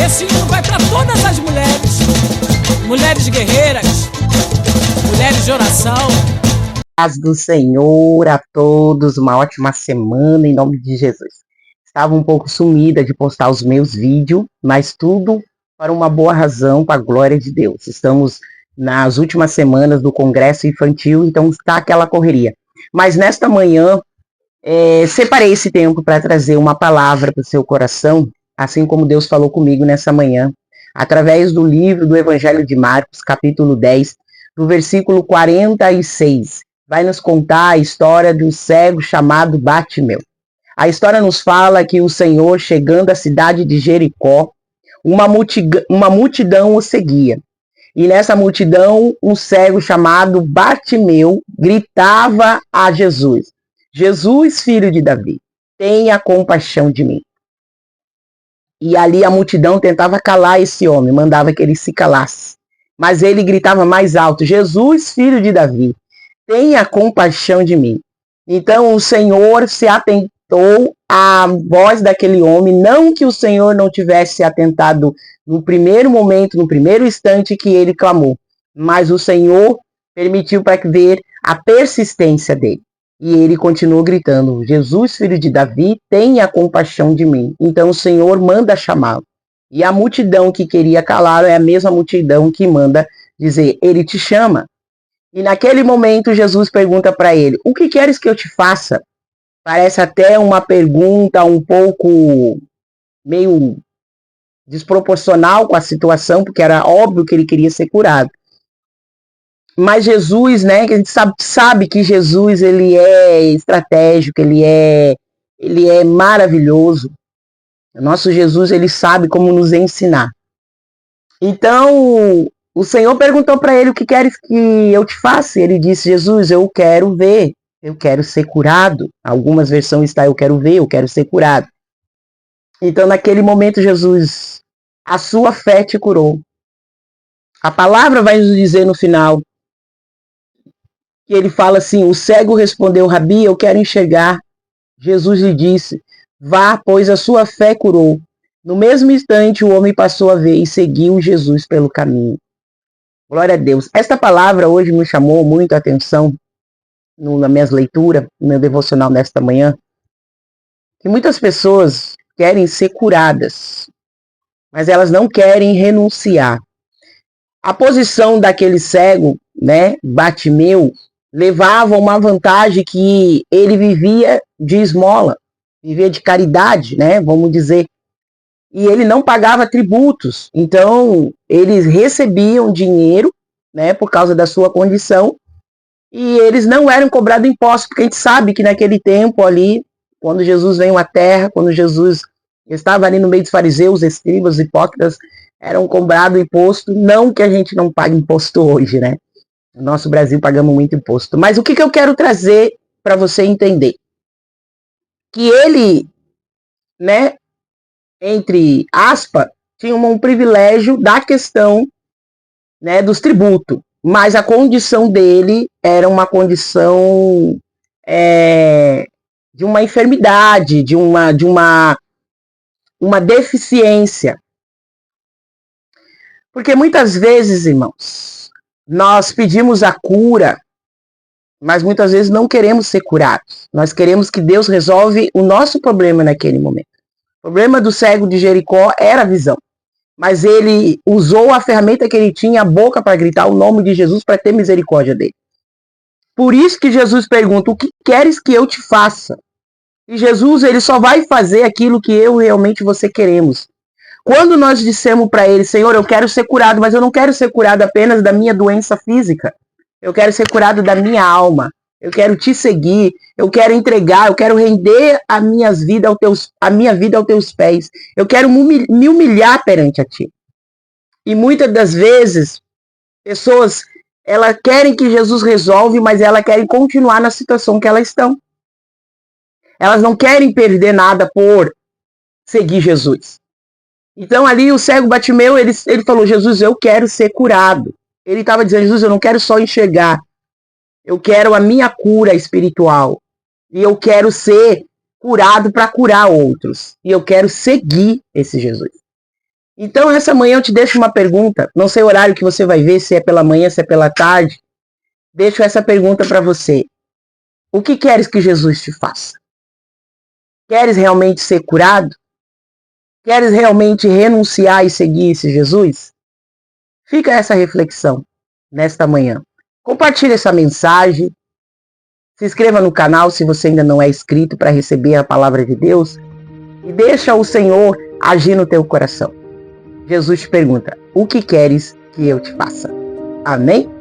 esse hino vai para todas as mulheres, mulheres guerreiras, mulheres de oração. Paz do Senhor a todos, uma ótima semana em nome de Jesus. Estava um pouco sumida de postar os meus vídeos, mas tudo para uma boa razão, para a glória de Deus. Estamos nas últimas semanas do Congresso Infantil, então está aquela correria. Mas nesta manhã, separei esse tempo para trazer uma palavra para o seu coração, assim como Deus falou comigo nessa manhã, através do livro do Evangelho de Marcos, capítulo 10, do versículo 46. Vai nos contar a história do cego chamado Bartimeu. A história nos fala que o Senhor, chegando à cidade de Jericó, uma multidão o seguia. E nessa multidão, um cego chamado Bartimeu gritava a Jesus: Jesus, filho de Davi, tenha compaixão de mim. E ali a multidão tentava calar esse homem, mandava que ele se calasse. Mas ele gritava mais alto: Jesus, filho de Davi, tenha compaixão de mim. Então o Senhor se atentou à voz daquele homem, não que o Senhor não tivesse atentado no primeiro momento, no primeiro instante que ele clamou, mas o Senhor permitiu para ver a persistência dele. E ele continuou gritando: Jesus, filho de Davi, tenha compaixão de mim. Então o Senhor manda chamá-lo. E a multidão que queria calá-lo é a mesma multidão que manda dizer: ele te chama. E naquele momento Jesus pergunta para ele: o que queres que eu te faça? Parece até uma pergunta um pouco meio desproporcional com a situação, porque era óbvio que ele queria ser curado. Mas Jesus, né, a gente sabe que Jesus, ele é estratégico, ele é maravilhoso. O nosso Jesus, ele sabe como nos ensinar. Então, o Senhor perguntou para ele: o que queres que eu te faça? E ele disse: Jesus, eu quero ver, eu quero ser curado. Algumas versões está: eu quero ver, eu quero ser curado. Então, naquele momento, Jesus, a sua fé te curou. A palavra vai nos dizer no final que ele fala assim: o cego respondeu: Rabi, eu quero enxergar. Jesus lhe disse: vá, pois a sua fé curou. No mesmo instante, o homem passou a ver e seguiu Jesus pelo caminho. Glória a Deus. Esta palavra hoje me chamou muito a atenção na minha leitura, no meu devocional nesta manhã, que muitas pessoas querem ser curadas, mas elas não querem renunciar. A posição daquele cego, né, Bartimeu, levava uma vantagem que ele vivia de esmola, vivia de caridade, né, vamos dizer. E ele não pagava tributos, então eles recebiam dinheiro, né, por causa da sua condição, e eles não eram cobrados impostos, porque a gente sabe que naquele tempo ali, quando Jesus veio à terra, quando Jesus estava ali no meio dos fariseus, escribas, hipócritas, eram cobrados imposto, não que a gente não pague imposto hoje, né? No nosso Brasil pagamos muito imposto. Mas o que eu quero trazer para você entender? Que ele, né, entre aspas, tinha um privilégio da questão, né, dos tributos, mas a condição dele era uma condição de uma enfermidade, de uma deficiência. Porque muitas vezes, irmãos, nós pedimos a cura, mas muitas vezes não queremos ser curados. Nós queremos que Deus resolva o nosso problema naquele momento. O problema do cego de Jericó era a visão. Mas ele usou a ferramenta que ele tinha, a boca, para gritar o nome de Jesus, para ter misericórdia dele. Por isso que Jesus pergunta: o que queres que eu te faça? E Jesus, ele só vai fazer aquilo que eu realmente você queremos. Quando nós dissemos para ele: Senhor, eu quero ser curado, mas eu não quero ser curado apenas da minha doença física. Eu quero ser curado da minha alma. Eu quero te seguir. Eu quero entregar. Eu quero render a minha vida aos teus pés. Eu quero me humilhar perante a ti. E muitas das vezes, pessoas, elas querem que Jesus resolve, mas elas querem continuar na situação que elas estão. Elas não querem perder nada por seguir Jesus. Então ali o cego Bartimeu, ele falou: Jesus, eu quero ser curado. Ele estava dizendo: Jesus, eu não quero só enxergar. Eu quero a minha cura espiritual. E eu quero ser curado para curar outros. E eu quero seguir esse Jesus. Então, essa manhã eu te deixo uma pergunta. Não sei o horário que você vai ver, se é pela manhã, se é pela tarde. Deixo essa pergunta para você. O que queres que Jesus te faça? Queres realmente ser curado? Queres realmente renunciar e seguir esse Jesus? Fica essa reflexão nesta manhã. Compartilhe essa mensagem. Se inscreva no canal se você ainda não é inscrito para receber a palavra de Deus. E deixa o Senhor agir no teu coração. Jesus te pergunta, o que queres que eu te faça? Amém?